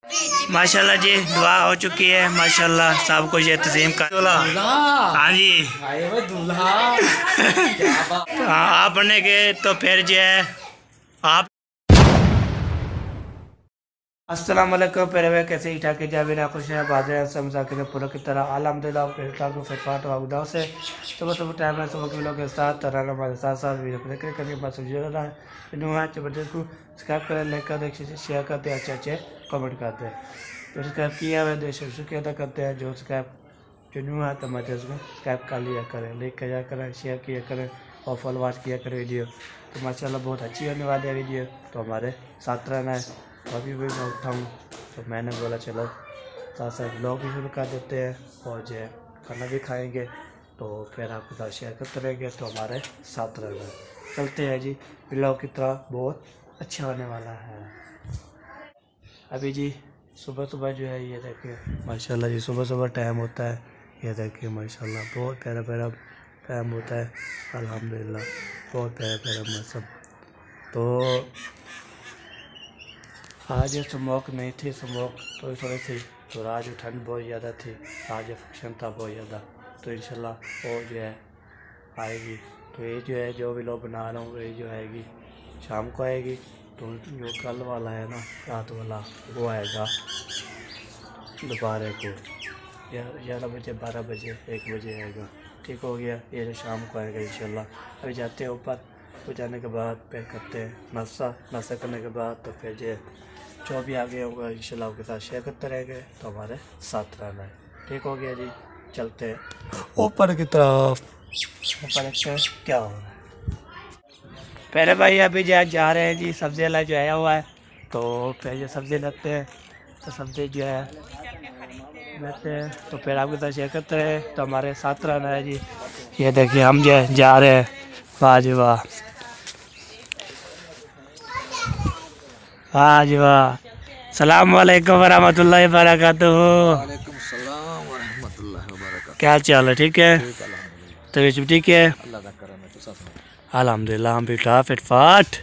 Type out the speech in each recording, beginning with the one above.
माशाल्लाह जी, दुआ हो चुकी है माशाल्लाह। सब कुछ ये तस्लीम कर हाँ जी हाँ, आप बनने के तो फिर जो है आप। अस्सलाम वालेकुम प्यारे भाई, कैसे ही ठाक जा बिना खुश है बादल सब मुसाकिर पूरा की तरह अलहमदिल्ला को फिटफाट वागुदा से सुबह सुबह टाइम है। सुबह के लोग के साथ तरह हमारे साथ साथ वीडियो को देखकर कभी बस रहा है ज़बरदस्त को सब्सक्राइब कर लाइक कर शेयर करते हैं, अच्छे अच्छे कमेंट करते हैं। तो सब्सक्राइब किया हुआ देश शुक्रिया अदा करते हैं। जो सब्सक्राइब जो न्यू है तो मजे उसको सब्सक्राइब कर लिया करें, लाइक किया करें, शेयर किया करें और फॉलोअर्स किया करें वीडियो। तो माशाल्लाह बहुत अच्छी होने वाली है वीडियो, तो हमारे साथ रहना है। अभी भी मैं उठा हूँ तो मैंने बोला चलो साथ साथ ब्लॉग भी शुरू कर देते हैं और जो है खाना भी खाएंगे, तो फिर आपके साथ शेयर करते रहेंगे। तो हमारे साथ रहना चलते हैं जी, ब्लॉग की तरह बहुत अच्छा होने वाला है। अभी जी सुबह सुबह जो है ये देखिए माशाल्लाह जी, सुबह सुबह टाइम होता है, ये देखिए माशाल्लाह बहुत प्यारा प्यारा टाइम होता है अल्हम्दुलिल्लाह, बहुत प्यारा प्यारा मौसम। तो आज स्मोक नहीं थी, स्मोक थोड़ी थोड़ी थी, तो आज ठंड बहुत ज़्यादा थी, आज फंक्शन था बहुत ज़्यादा। तो इंशाल्लाह वो जो है आएगी, तो ये जो है जो भी लोग बना रहा हूँ ये जो आएगी शाम को आएगी। तो जो कल वाला है ना रात वाला वो आएगा दोपहर को 11 बजे 12 बजे 1 बजे आएगा, ठीक हो गया। ये जो शाम को आएगा इंशाल्लाह। अभी जाते हैं ऊपर, तो जाने के बाद फिर करते हैं नाश्ता करने के बाद तो फिर जो भी आगे होगा इंशाल्लाह आपके साथ शेयर करते रहेंगे। तो हमारे साथ रहना है, ठीक हो गया जी। चलते हैं ऊपर की तरफ, ऊपर देखते हैं क्या हो रहा है। पहले भाई अभी जा रहे हैं जी, सब्ज़ी वाला जो आया हुआ है, तो फिर जो सब्ज़ी लगते हैं तो सब्ज़ी जो है लेते हैं, तो फिर आपके साथ शेयर करते रहे। तो हमारे साथ रहना है जी। ये देखिए हम जो जा रहे हैं, वाह जी वाह, वाह जी वाह। सलाम वालेकुम वरहमतुल्लाहि वबरकातुहू। क्या चाल है, ठीक है? तबीयत ठीक है? अल्हम्दुलिल्लाह हम भी फिटफाट।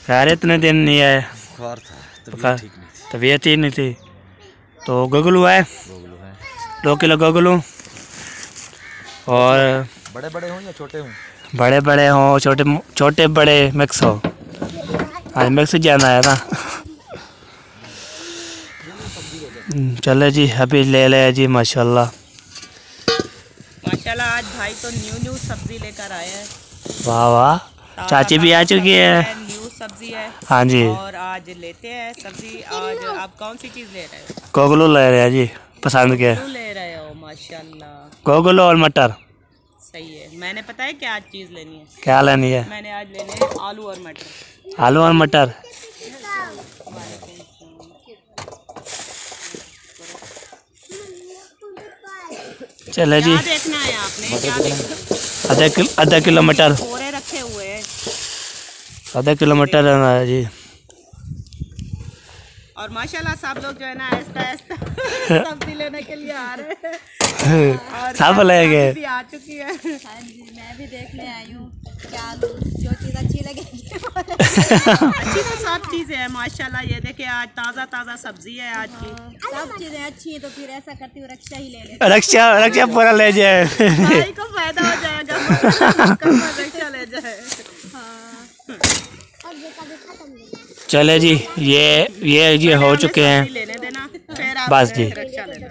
खैर इतने दिन नहीं आए, तबीयत ही नहीं थी। तो गोगलू है 2 किलो गोगलू, और बड़े बड़े हों या छोटे हों? बड़े बड़े हों छोटे बड़े मिक्स हो। आज मिक्स जाना है ना। चले जी अभी ले ले जी माशाल्लाह माशाल्लाह। आज भाई तो न्यू सब्जी लेकर आए हैं। वाह वाह, चाची भी आ चुकी है। न्यू सब्जी है हाँ जी, और आज लेते हैं सब्जी। आज आप कौन सी चीज़ ले रहे हो? गोगलू ले रहे हैं जी, पसंद के ले रहे हो माशाल्लाह। गोगलू और मटर। सही है। मैंने पता है क्या आज चीज़ लेनी है? क्या लेनी है? मैंने आज लेने हैं आलू और मटर। आलू और मटर। चले जी, देखना है आपने क्या देखना? आधा किलो मटर, पूरे रखे हुए हैं। आधा किलो मटर लेना है जी। और माशाल्लाह सब लोग जो है ना आहिस्ता सब्जी लेने के लिए आ रहे हैं। और सब ले गए भी आ चुकी है। हाँ जी, मैं भी देखने आई हूँ क्या जो चीज़ अच्छी लगेगी। अच्छी तो सब चीज़ें हैं माशाल्लाह। ये देखिए आज ताज़ा सब्जी है आज की। सब चीज़ें अच्छी हैं, तो फिर ऐसा करती हूँ रक्षा ही ले ले। रक्षा पूरा ले जाए, भाई को फायदा हो जाएगा। रक्षा ले जाए। चले जी ये हो चुके हैं लेने देना, फिर आप बस जी, रक्षा लेना।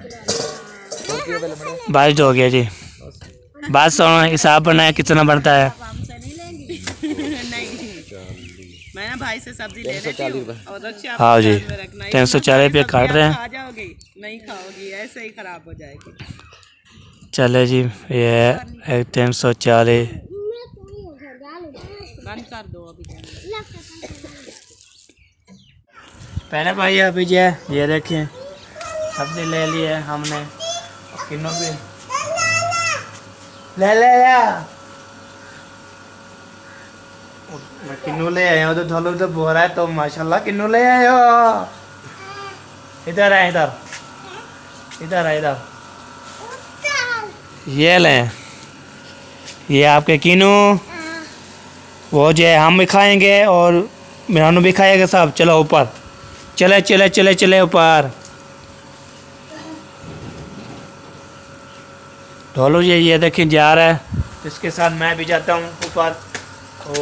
बस हो गया जी। बस हिसाब बनाया कितना बनता है। हमसे नहीं लेंगी। नहीं, मैं ना भाई से सब्जी ले लेती हूँ और रक्षा हाँ जी, में रखना। 340 रुपये काट रहे हैं। खा जाओगी नहीं खाओगी, ऐसे ही खराब हो जाएगी। चले जी ये 340 बंद कर दो अभी। पहले भाई अभी जो है ये देखें सब्जी ले ली है हमने, किन्नू भी ले मैं किन्नू ले आया हूँ। तो थोड़ा तो बोल रहा है, तो माशाल्लाह किन्नू ले आए हो। इधर है, इधर ये लें, ये आपके किन्नू, वो जो है हम भी खाएंगे और मेहरानू भी खाएगा सब। चलो ऊपर चले चले चले चले ऊपर। ढोलू ये देखिए जा रहा है, इसके साथ मैं भी जाता हूँ ऊपर। तो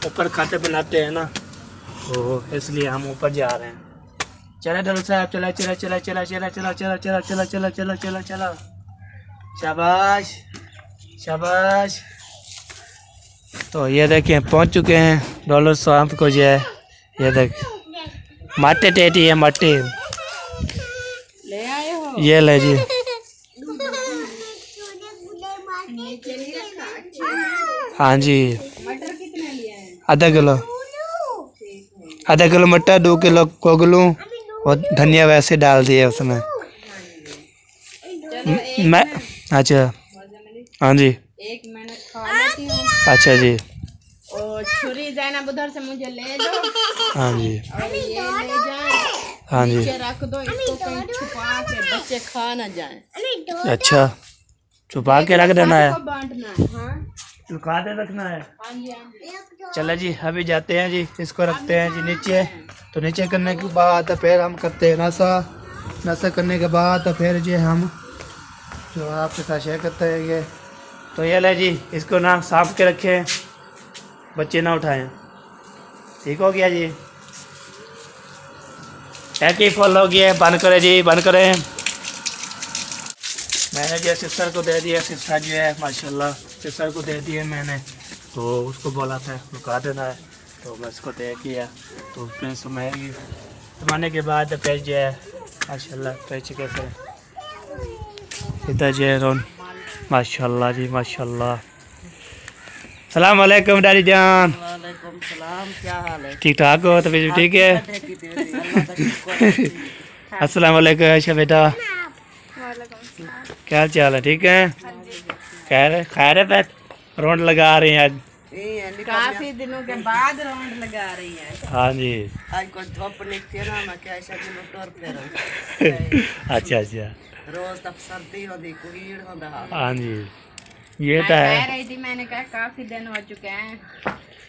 ऊपर खाते बनाते हैं ना, तो इसलिए हम ऊपर जा रहे हैं। चले ढोलू साहब, चला चला चला चला चला चला चला चला चला चला चला चला चला। शाबाश शाबाश। तो ये देखिए पहुँच चुके हैं ढोलू साहब को जो है, ये देख माटे टेटी है माटे। ले आए हो? ये ले जी। हाँ जी, मटर कितने लिए हैं? आधा किलो मटर, 2 किलो कोगलू और धनिया वैसे डाल दिए उसमें। मैं अच्छा हाँ जी, 1 मिनट खा लेती हूँ। अच्छा जी, और छुरी जैनब उधर से मुझे ले दो। हाँ जी, और ये ले जाए, हाँ जी। नीचे रख दो, इसको कहीं छुपा के बच्चे खा ना जाए। अच्छा, छुपा के रख देना है, बांटना है। हाँ छुपा के रखना है। हाँ जी, हाँ जी। चलो जी, अभी जाते हैं जी, इसको रखते हैं जी नीचे। तो नीचे करने के बाद फिर हम करते हैं नशा करने के बाद तो फिर जी हम जो आपके साथ शेयर करते हैं ये। तो ये ले जी, इसको ना सांप के रखें, बच्चे ना उठाएं। ठीक हो गया जी, एक ही फॉल हो गया। बंद करें जी, बंद करें। मैंने जो सिस्टर को दे दिया, सिस्टर जो है माशाल्लाह सिस्टर को दे दिए मैंने। तो उसको बोला था रुका देना है, तो मैं उसको दे दिया। तो फिर सुमाने के बाद फिर जो है माशाल्लाह फिर कैसे इधर जो है रोन माशाल्लाह जी माशाल्लाह। सलाम वालेकुम डैडी जान। वालेकुम सलाम, क्या हाल है? ठीक ठाक हो? तो फिर ठीक है। अस्सलाम वालेकुम आयशा बेटा, क्या चाल है? ठीक है, खैर है पैक राउंड लगा रही हैं आज। काफी दिनों के बाद राउंड लगा रही है। हाँ जी, आज कोई धूप निकली ना, मैं क्या ऐसा दिनों टोर फेरो। अच्छा अच्छा, रोज तक सर्दी होती, कुहीड़ होता। हाँ जी, ये तो कह है। रही थी, मैंने कहा काफी दिन हो चुके हैं,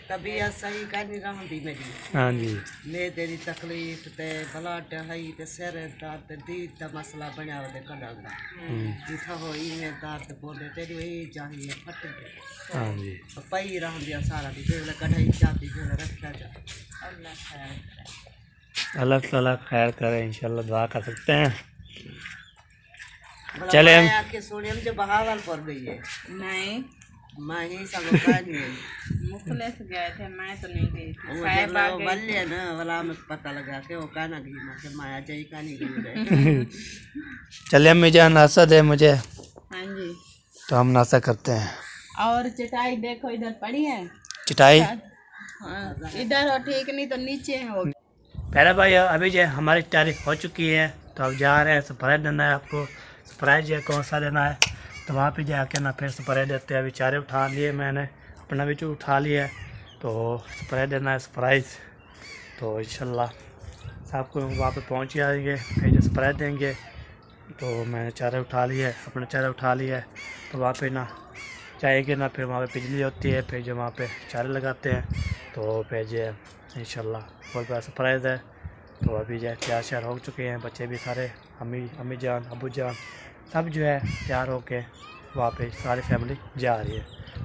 तबीयत सही कर नहीं रही मेरी। हाँ जी, मैं तेरी तकलीफ ते ब्लड है ते सिर दर्द दीद का मसला बना हुआ कदा इथा हो में दर्द बोले तेरी वही चाहिए फट हाँ जी, पई रह दिया सारा दी जेले कढ़ाई जाती जेले रखा जा। अल्लाह खैर करे, अल्लाह ताला खैर करे, इंशाल्लाह दुआ कर सकते हैं। चले हम आके सोनिया मुझे बहावल पड़ गई है। नहीं, मैं ही सब मुखलेस गए थे, मैं तो नहीं गई थी। बल्ले ना वाला में पता लगा के वो कहना गई, मैं माया जई का नहीं गई। चले अम्मी जान नाश्ता दे मुझे। हाँ जी, तो हम नाश्ता करते हैं। और चटाई देखो इधर पड़ी है चटाई हाँ, इधर हो ठीक, नहीं तो नीचे हो। पहले भाई अभी जो हमारी तैयारी हो चुकी है, तो अब जा रहे हैं सरप्राइज देना है आपको। सरप्राइज जो कौन सा देना है, तो वहाँ पे जाके ना फिर सरप्राइज देते हैं। अभी चारे उठा लिए मैंने, अपना भी उठा लिया है, तो सरप्राइज देना है सरप्राइज। तो इंशाल्लाह आपको वहाँ पे पहुँच जाएंगे, फिर जो सरप्राइज देंगे। तो मैंने चारे उठा लिया है, अपना चारे उठा लिया है। तो वहाँ पे ना जाएंगे ना, फिर वहाँ पे बिजली होती है, फिर जो वहाँ पे चारे लगाते हैं। तो फिर जो है इंशाल्लाह बहुत बड़ा सरप्राइज़ है। तो अभी जो है तैयार श्यार हो चुके हैं, बच्चे भी सारे, अम्मी जान अबू जान सब जो है तैयार होके वहाँ पे सारी फैमिली जा रही है।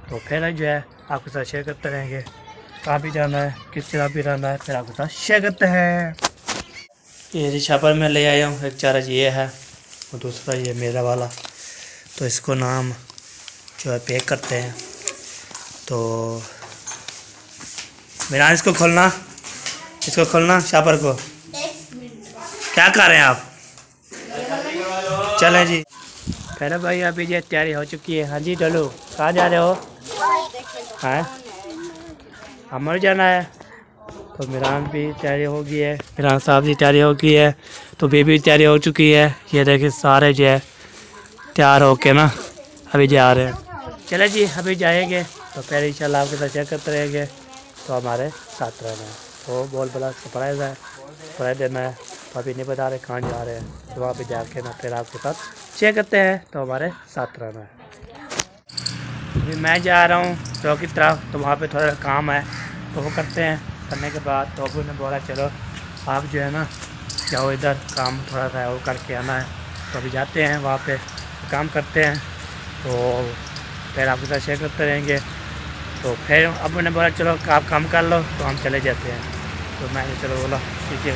तो फिर जो है आपके साथ शेयर करते रहेंगे, कहाँ भी जाना है, किस तरह भी रहना है, फिर आपके साथ शेयर करते हैं। ये जी छापर में ले आया हूँ, एक चारा ये है और दूसरा ये मेरा वाला। तो इसको नाम जो है पैक करते हैं। तो मेरा इसको खोलना छापर को। क्या कर रहे हैं आप? चलें जी, पहले भाई अभी ये तैयारी हो चुकी है। हाँ जी डोलू, कहाँ जा रहे हो? हाँ हमारे जाना है। तो मिरान भी तैयारी हो गई है, मिरान साहब की तैयारी हो गई है, तो बेबी भी तैयारी हो चुकी है। ये देखिए सारे जो है तैयार होके ना अभी जा रहे हैं। चले जी अभी जाएंगे, तो फिर इंशाल्लाह आपके साथ चेक करते रहेंगे। तो हमारे साथ रहना है। तो बहुत बड़ा सरप्राइज़ है, सरप्राइज देना है। तो अभी नहीं बता रहे कहाँ जा रहे हैं, तो वहाँ पे जाके ना फिर आपके साथ शेयर करते हैं। तो हमारे साथ रहना है। अभी मैं जा रहा हूँ चौक की तरफ, तो वहाँ पे थोड़ा काम है, तो वो करते हैं। करने के बाद तो अबू ने बोला चलो आप जो है ना जाओ इधर काम थोड़ा सा वो करके आना है। तो अभी जाते हैं वहाँ पे काम करते हैं, तो फिर आपके साथ शेयर करते रहेंगे। तो फिर अब मैंने बोला चलो आप काम कर लो, तो हम चले जाते हैं। तो मैंने चलो बोला ठीक है,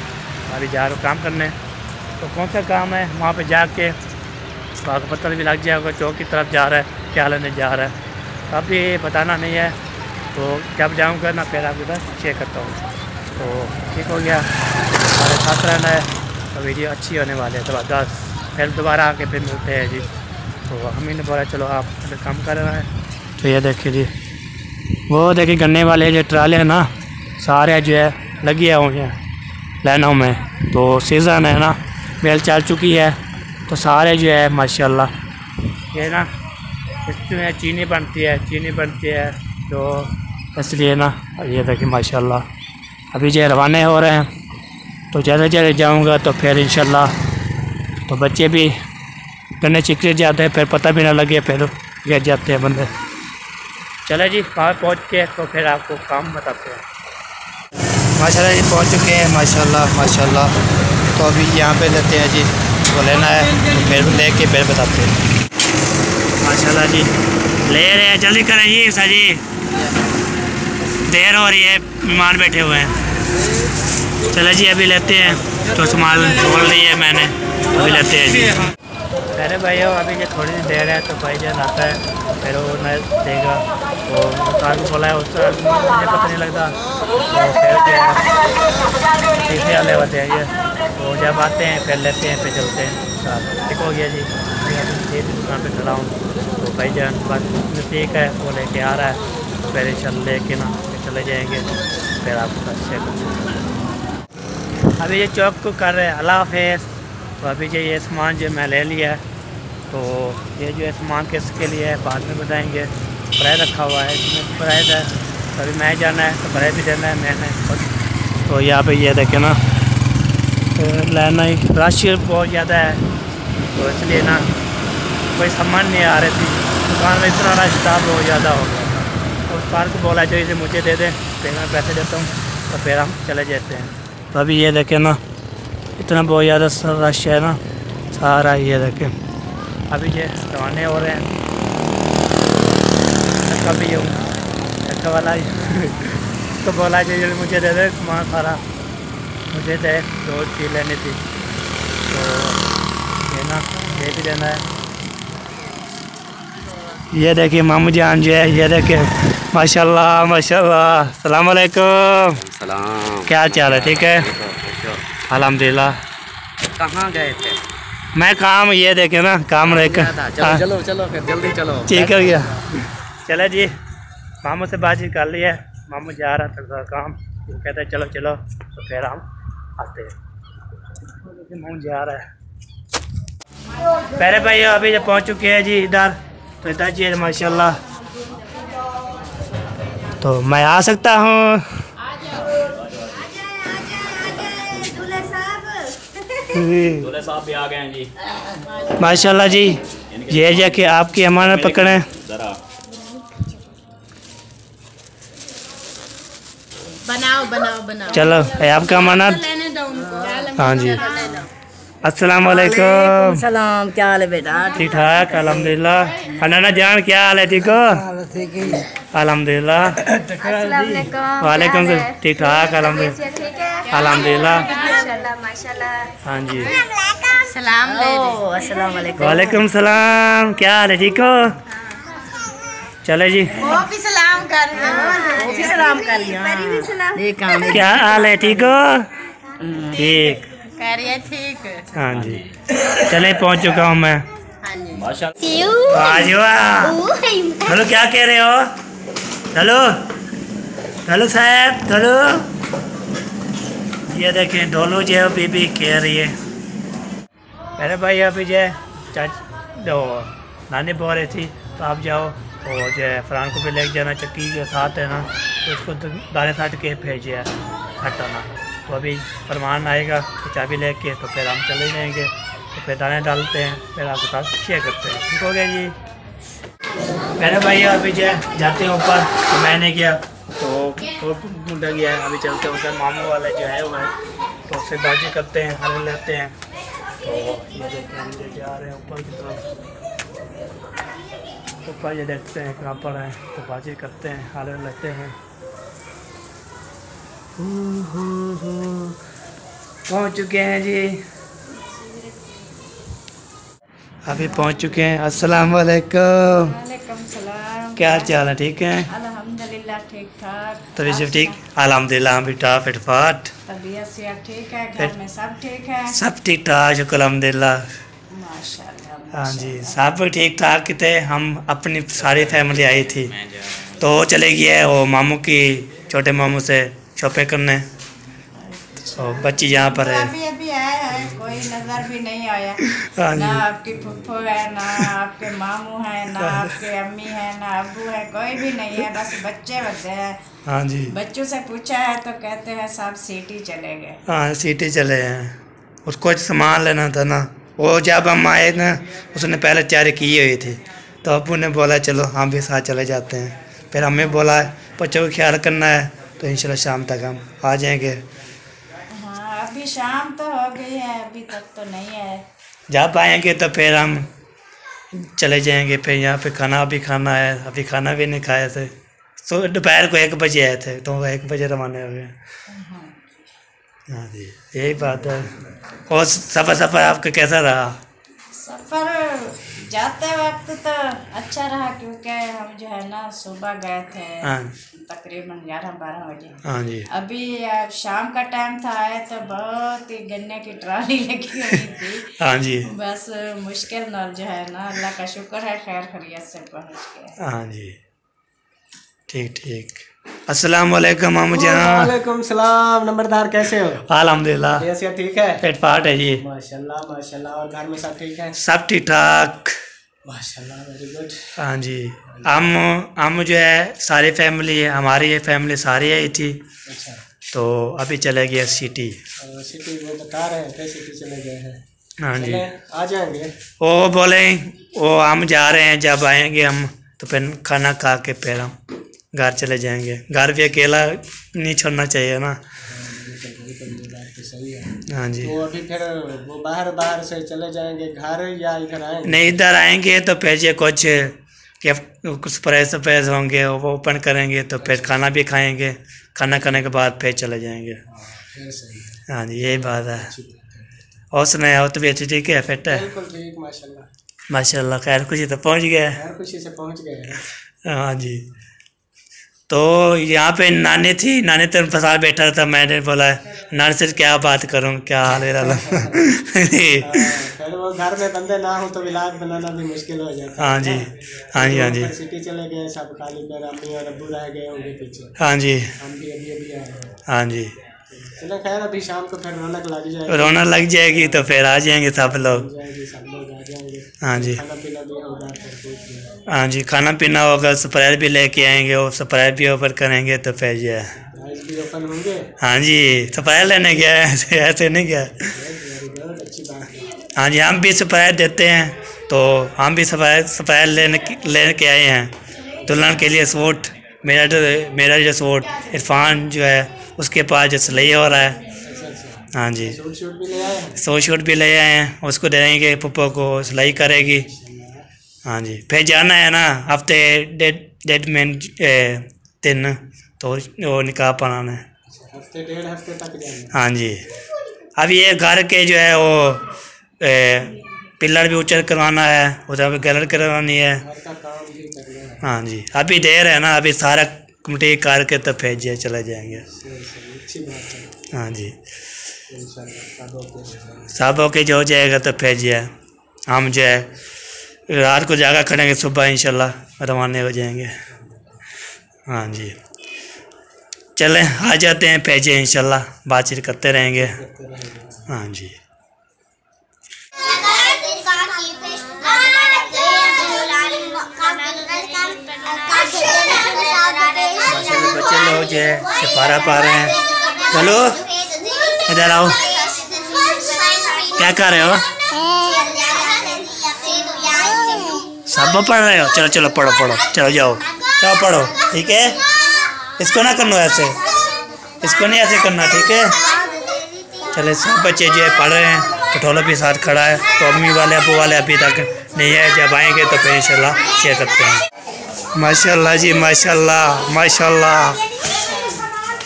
अभी जा रहा हूँ काम करने। तो कौन सा काम है वहाँ पे जाके वहाँ को पता भी लग जाएगा चौक की तरफ जा रहा है, क्या लेने जा रहा है। अभी बताना नहीं है, तो जब जाऊँगा ना फिर आपके साथ शेयर करता हूँ। तो ठीक हो गया, हमारे साथ रहना है, तो वीडियो अच्छी होने वाली है ज़बरदस्त। फिर दोबारा आके फिर मिलते हैं जी। तो हम ही ने बोला चलो आप काम कर रहे हैं। तो ये देखिए जी, वो देखिए गन्ने वाले जो ट्राले हैं ना, सारे जो है लगे हुए हैं लाइनों में। तो सीज़न है ना, बेल चल चुकी है, तो सारे जो है माशाल्लाह ये ना इसमें चीनी बनती है तो इसलिए ना ये देखिए माशाल्लाह अभी जो रवाने हो रहे हैं। तो जैसे जैसे जाऊंगा तो फिर इंशाल्लाह तो बच्चे भी गन्ने चिकरे जाते हैं, फिर पता भी ना लगे, फिर गिर जाते हैं बंदे। चले जी वहाँ पहुँच के तो फिर आपको काम बताते हैं। माशाल्लाह जी पहुँच चुके हैं माशाल्लाह। तो अभी यहाँ पे लेते हैं जी, वो लेना है तो फिर ले के फिर बताते हैं। माशाल्लाह जी ले रहे हैं, जल्दी करें जी सर जी, देर हो रही है, मेहमान बैठे हुए हैं। चलो जी अभी लेते हैं, तो सामान बोल रही है मैंने, अभी लेते हैं जी। अरे भाई अभी ये थोड़ी सी देर है, तो भाईजान आता है फिर वो न देगा। तो उस्ताद को बोला है, उस्ताद मुझे पता नहीं लगता, तो फिर पीछे वाले होते हैं ये, तो जब आते हैं फिर लेते हैं, फिर चलते हैं। ठीक हो गया जी, ये दुकान पर खड़ा हूँ। तो भाईजान बस ठीक है, वो लेके आ रहा है, फिर इंशाल्लाह लेके ना चले जाएंगे, फिर आपको अच्छे। अभी ये चौक को कर रहे हैं अल्लाह हाफ़िज़। तो अभी जो ये सामान जो मैं ले लिया है, तो ये जो है सामान किसके लिए है बाद में बताएंगे। फ्राई रखा हुआ है, इसमें फ्राई है, तो अभी मैं जाना है तो फ्राई भी देना है मैंने खुद। तो यहाँ पे ये देखे ना लेना ही रश बहुत ज़्यादा है, तो इसलिए ना कोई सामान नहीं आ रही थी दुकान में, इतना रश था बहुत ज़्यादा हो गया। उस पार को बोला जो इसे मुझे दे दें, फिर मैं पैसे देता हूँ, तो फिर हम चले जाते हैं। तो अभी ये देखें ना इतना बहुत ज़्यादा रश है ना सारा, ये देखें अभी ये रवाने हो रहे हैं। कभी हूँ धक्का वाला तो बोला जो मुझे दे दे सामान सारा, मुझे दे 2 चीज़ लेनी थी, तो ये ना ये भी देना है। ये देखिए मामू जान जो है, ये देखिए माशाल्लाह। सलाम अलैकुम। सलाम। क्या चाल है? ठीक है अल्हम्दुलिल्लाह। कहाँ गए थे? मैं काम ये देखे ना काम लेकर। चलो फिर जल्दी चलो। ठीक है भैया, चलो जी मामू से बातचीत कर ली है, मामू जा रहा था थोड़ा काम, तो कहते हैं चलो तो फिर हम आते हैं। मामू जा रहा है। पहले भाई अभी जब पहुँच चुके हैं जी इधर, तो इधर जी माशाल्लाह। तो मैं आ सकता हूँ? दूल्हे साहब भी आ गए हैं जी माशाल्लाह जी। ये जाके आपकी अमानत पकड़े जरा। बनाओ। चलो है आपका अमानत। हाँ जी अस्सलाम वालेकुम। सलाम, क्या हाल है बेटा? ठीक ठाक अल्हम्दुलिल्लाह। अनाना जान क्या हाल है? ठीक हो? अल्हम्दुलिल्लाह। वालेकुम सलाम। ठीक ठाक अल्हम्दुलिल्लाह। हाँ जी सलाम अस्सलाम वालेकुम। वालेकुम सलाम। क्या हाल है? ठीक हो? चलो जी वो भी सलाम कर सलाम कर लिया। क्या हाल है? ठीक हो? ठीक करिए ठीक। हाँ जी चले पहुँच चुका हूँ मैं। माशाल्लाह। आज हेलो क्या कह रहे हो? हेलो साहब हेलो। ये देखें ढोलू जो है बीबी कह रही है। मेरे भाई अभी जो है नानी बोल रही थी, तो आप जाओ और जो है फरहान को भी लेके जाना, चक्की के साथ है ना, तो उसको दाने साट के भेजिए हटाना। तो अभी फरमान आएगा तो चाबी लेके, तो फिर हम चले जाएंगे, तो फिर दाने डालते हैं, फिर आपके साथ शेयर करते हैं। ठीक हो गया जी। मेरे भाई अभी जो है जाते हैं ऊपर, तो मैंने किया तो मुंडा गया है। अभी चलते हैं उधर, मामू वाले जो है वो है तो उससे बाजी करते हैं, हल लेते हैं। तो ये देखते हैं, ये जा रहे हैं ऊपर की तरफ। ऊपर ये देखते हैं कहाँ पर हैं, तो बाजी करते हैं, हल लेते हैं। पहुँच चुके हैं जी, अभी पहुँच चुके हैं। अस्सलाम वालेकुम। वालेकुम सलाम। क्या हाल चाल है? ठीक है, अल्हम्दुलिल्लाह ठीक ठाक। तबीयत ठीक? अल्हम्दुलिल्लाह हम भी टाफ फिटफाट, तबीयत से ठीक है, घर में सब ठीक है? सब ठीक ठाक, शुक्र अल्हम्दुलिल्लाह। माशाल्लाह। हाँ जी, सब ठीक ठाक थे। हम अपनी सारी फैमिली आई थी, तो वो चले गए वो मामू की, छोटे मामू से शॉपिंग करने। तो बच्ची यहाँ पर है। अभी अभी आया है, कोई नजर भी नहीं आया। हाँ ना जी, आपकी फुफ्फो है, ना आपके मामू है, ना आपके अम्मी है, ना अब्बू है, कोई भी नहीं है। बस बच्चे बच्चे हैं। हाँ जी, बच्चों से पूछा है तो कहते हैं सब सिटी चले गए। हाँ सिटी चले हैं। उसको सामान लेना था ना, वो जब हम आए ना उसने पहले तैयारी की हुई थी, तो अब्बू ने बोला चलो हम भी साथ चले जाते हैं। फिर हमें बोला बच्चों का ख्याल करना है, तो इंशाल्लाह शाम तक हम आ जाएंगे। हाँ अभी शाम तो हो गई है, अभी तक तो नहीं है। जब आएंगे तो फिर हम चले जाएंगे। फिर यहाँ पे खाना भी खाना है, अभी खाना भी नहीं खाए थे। तो दोपहर को 1 बजे आए थे, तो 1 बजे रवाना हो गए। हाँ जी, यही बात है। और सफ़र आपका कैसा रहा? सफ़र जाते वक्त तो अच्छा रहा, क्योंकि हम जो है ना सुबह गए थे हाँ तकरीबन 11-12 बजे। हाँ जी, अभी शाम का टाइम था, आए तो बहुत ही गन्ने की ट्राली लगी हुई थी। हाँ जी, बस मुश्किल न जो है ना, अल्लाह का शुक्र है खैर खैरियत से पहुँच गए। हाँ जी, ठीक ठीक। अस्सलाम वालेकुम मामू जान। वालेकुम सलाम। नंबरदार कैसे हो? अल्हम्दुलिल्लाह कैसे ठीक है? पेट फाट है जी, माशाल्लाह माशाल्लाह। और घर में सब ठीक है? सब ठीक ठाक। माशाल्लाह, वेरी गुड। हाँ जी, हम जो है सारी फैमिली है, हमारी ये फैमिली सारी आई थी, अच्छा, तो अभी चले गए सिटी। सिटी वो बता रहे थे सिटी चले गए हैं। हाँ जी, चले, आ जाएंगे। वो बोले वो हम जा रहे हैं, जब आएंगे हम तो फिर खाना खा के फिर हम घर चले जाएंगे। घर भी अकेला नहीं छोड़ना चाहिए ना। ये बात तो सही है। हाँ जी, तो अभी फिर वो बाहर से चले जाएंगे घर या इधर आएंगे? नहीं इधर आएंगे तो फिर ये कुछ कुछ सरप्राइज होंगे, वो ओपन करेंगे, तो फिर खाना भी खाएंगे। खाना खाने के बाद फिर चले जाएंगे। फिर सही है। हाँ जी, यही बात है। और सुनाए हो तो भी अच्छी ठीक है, फिट है? बिल्कुल ठीक, माशाल्लाह माशाल्लाह। खैर खुशी तो पहुँच गया। खैर खुशी से पहुंच गए हैं। हाँ जी, तो यहाँ पे नानी थी, नानी तो फंसा बैठा था। मैंने बोला नानी से क्या बात करूँ, क्या हाल है रहा। फिर वो घर में बंदे ना हो तो इलाज बनाना भी मुश्किल हो जाता है। हाँ जी, हाँ जी, हाँ जी, फिर सिटी चले गए सब, खाली फिर अम्मी और अब्बू रह गए होंगे पीछे। हाँ जी, हम भी अभी आए हैं। हाँ जी। चलो खैर, अभी शाम को फिर रौनक लग जाएगी। रौनक लग जाएगी तो फिर आ जाएंगे सब लोग। सब लोग आ जाएंगे। हाँ जी, खाना पीना भी होगा फिर कुछ। हाँ जी, खाना पीना होगा, स्प्राइट भी लेके आएंगे, और स्प्राइट भी ओपन करेंगे तो फिर जो है। प्राइस भी ओपन होंगे। हाँ जी, स्प्राइट लेने गया है, ऐसे नहीं गया। वेरी गुड, अच्छी बात है। हाँ जी, हम भी स्प्राइट देते हैं, तो हम भी स्प्राइट लेने के आए हैं। दुल्हन के लिए सूट, मेरा जो सूट इरफान जो है उसके पास जो सिलाई हो रहा है। हाँ जी, सूट भी ले आए हैं। सूट भी ले आए हैं, उसको देंगे, पप्पो को सिलाई करेगी। हाँ जी, फिर जाना है ना हफ्ते डेढ़ में 3, तो वो निकाह पढ़ाना है। हफ्ते 1.5 हफ्ते तक जाएंगे। हाँ जी, अब ये घर के जो है वो पिलर भी ऊंचा करवाना है, उधर भी गलर करवानी है। घर का काम भी करना है। हाँ जी, अभी देर है ना, अभी सारा कंप्लीट करके तो फिर जो चले जाएंगे। अच्छी बात है। हाँ जी, इंशाल्लाह सब ओके जो हो जाएगा तो फिर जो है हम जो है रात को जागा करेंगे, सुबह इंशाल्लाह रवाना हो जाएंगे। हाँ जी, चलें आ जाते हैं, भेजे इंशाल्लाह बातचीत करते रहेंगे। हाँ जी, बच्चे लोग जो है सिपारा पा रहे हैं। चलो इधर आओ, क्या कर रहे हो? सब पढ़ रहे हो? चलो चलो पढ़ो पढ़ो, चलो जाओ जाओ पढ़ो, ठीक है? इसको ना करना ऐसे, इसको नहीं ऐसे करना, ठीक है? चले सब बच्चे जो है पढ़ रहे हैं, पटोला भी साथ खड़ा है। तो अम्मी वाले अबू वाले अभी तक नहीं है, जब आएंगे तो फिर इंशाल्लाह शेयर करते हैं। माशाल्लाह जी माशाल्लाह माशाल्लाह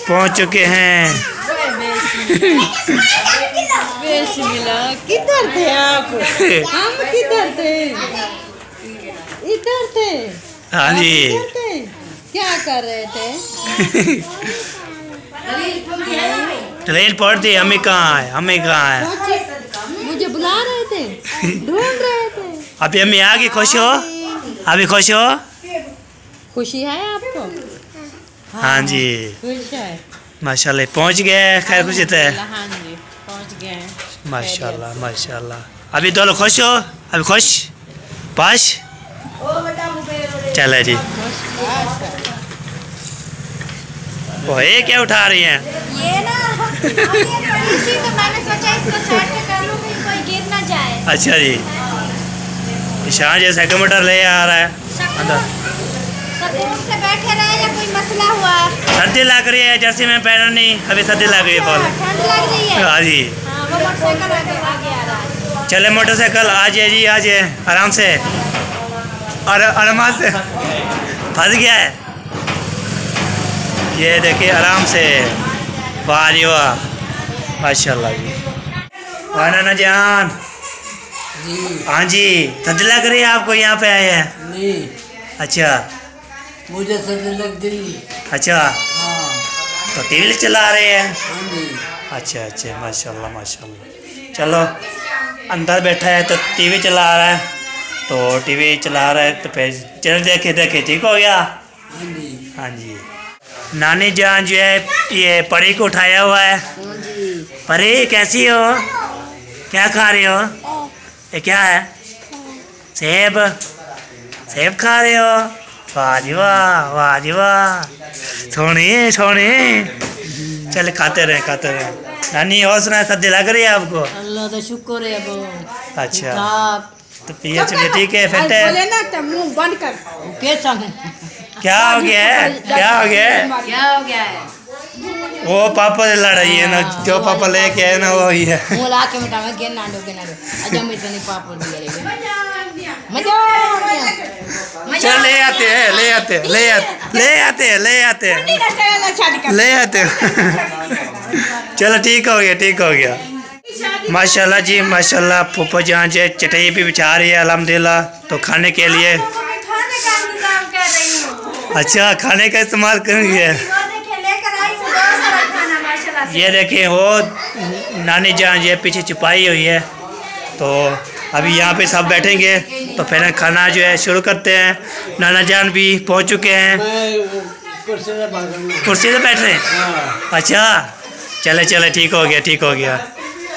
पहुंच चुके हैं। किधर थे आप? हम किधर थे? इधर थे। हाँ जी क्या कर रहे थे? ट्रेन पहुंचती, हमें कहाँ है, हमें कहाँ है? मुझे बुला रहे थे, ढूंढ रहे थे। अभी अम्मी आ गई, खुश हो? अभी खुश हो? खुशी है आपको? हाँ जी खुश है। माशाल्लाह पहुंच गए खैर खुशी थे। हाँ जी पहुंच गए। माशाल्लाह माशाल्लाह। अभी दोनों खुश हो? अभी खुश पाश चले जी। वो ये क्या उठा रही हैं? ये ना इसी तो मैंने सोचा इसको साइड में कर लूं कि कोई गिर ना जाए। अच्छा जी शाह जैसे कंप्यूटर ले आ रहा है अंदर। सकून से बैठे रहे या कोई मसला हुआ? सर्दी लग रही है, जर्सी में पहना नहीं, अभी सर्दी लग रही है बहुत। ठंड लग रही है। हाँ जी हाँ, वो मोटरसाइकिल आगे आ रहा है। चले मोटरसाइकिल आ जाए जी, आ जाए आराम से। और आराम से फंस गया है, ये देखिए आराम से। वाह जी वाह माशाल्लाह जी। वाह नाना जान जी हाँ जी सर्दी लग रही है आपको, यहाँ पे आए हैं? नहीं, अच्छा मुझे सर्दी लग गई। अच्छा हाँ तो टीवी चला रहे हैं? हाँ जी अच्छा अच्छा माशाल्लाह माशाल्लाह। चलो अंदर बैठा है तो टीवी चला रहा है, तो टीवी चला रहा है तो फिर चल देखे देखे ठीक हो गया। हाँ जी हाँ जी नानी जान जो है ये परी को उठाया हुआ है। परी कैसी हो? क्या खा रही हो? ये क्या है? सेब सेब खा रहे हो? वाह जी वाह वाह सोनी सोनी। चल खाते रहे खाते रहे। नानी और सुना सर्दी लग रही है आपको? अल्लाह का शुक्र है वो। अच्छा तो पिए चलिए ठीक है फिर। बोले ना तो मुंह बंद कर। कैसा है? क्या हो गया है? क्या हो गया है? क्या हो गया है? वो पापा से लड़ाई है ना, जो पापा लेके आए ना वही है। मुँह ला के मिटा मैं गेना दो अजा में से नहीं पापा दिए मजा चल ले आते हैं ले आते हैं ले आते ले आते हैं ले आते हैं ले आते हैं। चलो ठीक हो गया ठीक हो गया। माशाल्लाह जी माशाल्लाह। फूफा जान जो चटाई भी बिछा रही है अल्हम्दुलिल्लाह। तो खाने के लिए अच्छा खाने का इस्तेमाल करेंगे। ये देखिए वो नानी जान जो पीछे छुपाई हुई है। तो अभी यहाँ पे सब बैठेंगे तो फिर खाना जो है शुरू करते हैं। नाना जान भी पहुँच चुके हैं, कुर्सी से बैठ रहे हैं। अच्छा चले चले ठीक हो गया ठीक हो गया।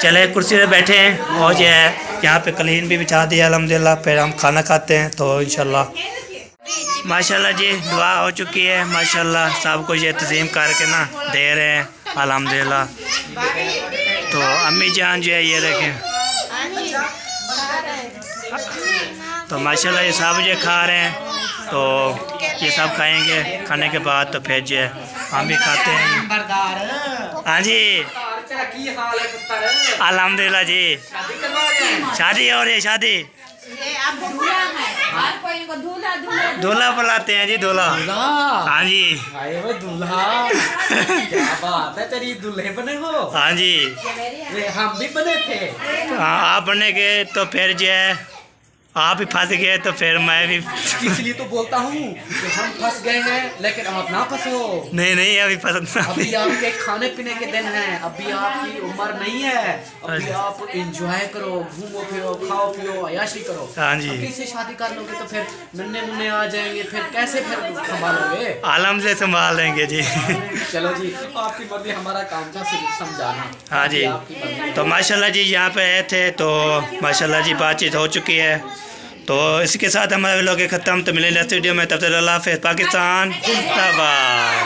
चले कुर्सी पे बैठे हैं और जो है यहाँ पे कलीन भी बिछा दिया अल्हम्दुलिल्लाह। फिर हम खाना खाते हैं तो इंशाल्लाह। माशाल्लाह जी दुआ हो चुकी है माशाल्लाह। सब कुछ ये तस्लीम करके ना दे रहे हैं अल्हम्दुलिल्लाह। तो अम्मी जान जो है ये देखें तो माशाल्लाह ये सब जो खा रहे हैं। तो ये सब खाएंगे, खाने के बाद तो फिर जो है हम भी खाते हैं। हाँ जी अल्हम्दुलिल्लाह जी। शादी हो रही है शादी? दूल्हा बुलाते हैं जी दूल्हा। हाँ जी दूल्हा क्या बात है, तेरी दूल्हे बने हो? हाँ जी हम भी बने थे। हाँ आप बने गए तो फिर जो है आप ही फंस गए तो फिर मैं भी इसलिए तो बोलता हूँ कि हम फंस गए हैं लेकिन आप ना फंसो। नहीं नहीं अभी पसंद अभी आपके खाने पीने के दिन हैं, अभी आपकी उम्र नहीं है। अभी आप एंजॉय करो, घूमो फिरो, खाओ पियो, अयाशी करो। हाँ जी। अभी से शादी कर लोगे तो फिर नन्हे मुन्ने आ जाएंगे, फिर कैसे फिर संभालोगे? आलम से संभाल लेंगे जी। चलो जी आपकी मर्जी, हमारा काम था सिर्फ समझाना। हाँ जी तो माशाल्लाह जी यहाँ पे आए थे तो माशाल्लाह जी बातचीत हो चुकी है। तो इसके साथ हमारा व्लॉग ख़त्म। तो मिलेंगे नेक्स्ट वीडियो में, तब तक अल्लाह हाफ़िज़। पाकिस्तान जिंदाबाद।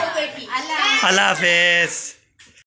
अल्लाह हाफ़िज़।